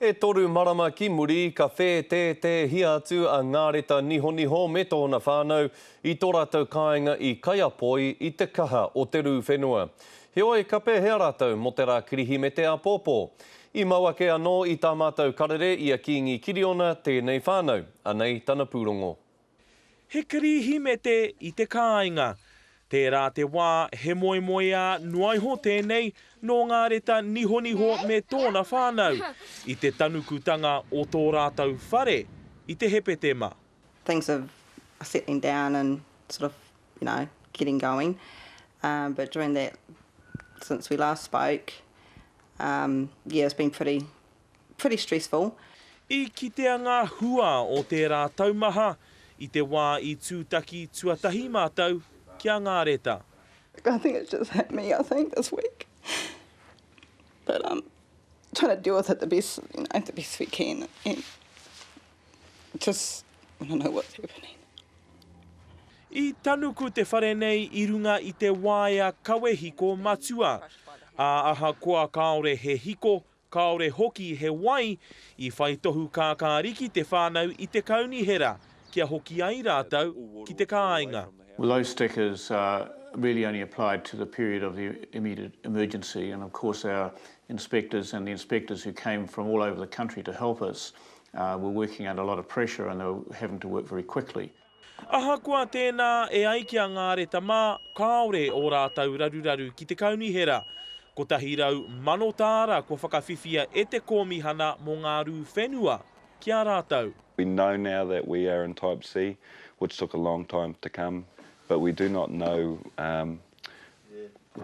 E toru marama ki muri, ka wheeteeteehia atu a ngareta nihoniho me tona whanau I tō ratou kainga I Kaiapoi I te kaha o te whenua. Heoi ka pehea ratou mo te rā Kirihimete apopo. I mauake anō I tā mātou karere I a Kingi Kiriona tenei whanau, anei tana pūrongo. He Kirihimete I te kainga. Tērā te wā he moemoea nihoniho tenei no ngareta nihoniho me tōna whanau I te tanukutanga o tō ratou whare I te hepe tema. Things are settling down and sort of, getting going. But during that, since we last spoke, it's been pretty stressful. I kitea ngā hua o tērā taumaha I te wā I tūtaki tuatahi matou kia ngareta. I think it's just hit me, this week. But trying to deal with it the best we can. And just, I don't know what's happening. I tanuku te whare nei I runga I te waia kawehiko matua. A aha koa kaore he hiko, kaore hoki he wai, I whai tohu kākāriki te whanau I te kaunihera, kia hoki ai rātou ki te kāinga. Well, those stickers really only applied to the period of the immediate emergency, and of course our inspectors and the inspectors who came from all over the country to help us were working under a lot of pressure and they were having to work very quickly. Aha kua tēnā e ai kia ngareta mā, kaore o rātou raruraru ki te kaunihera. Ko tahi rau mano tāra ko whakawhiwhia e te kōmihana mō ngā rū whenua kia rātou. We know now that we are in Type C, which took a long time to come, but we do not know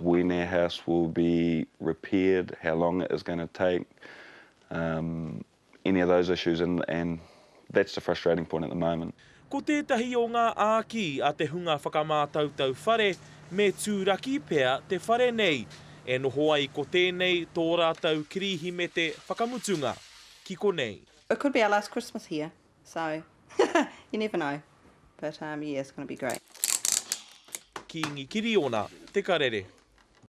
when our house will be repaired, how long it is going to take, any of those issues, and that's the frustrating point at the moment. Ko tētahi o ngā āki a te hunga whakamātautau whare, me tūraki pea te whare nei, e noho ai ko tēnei tō rātou Kirihimete whakamutunga, ki konei. It could be our last Christmas here, so you never know. But it's going to be great. Kingi Kiriona, te Karere.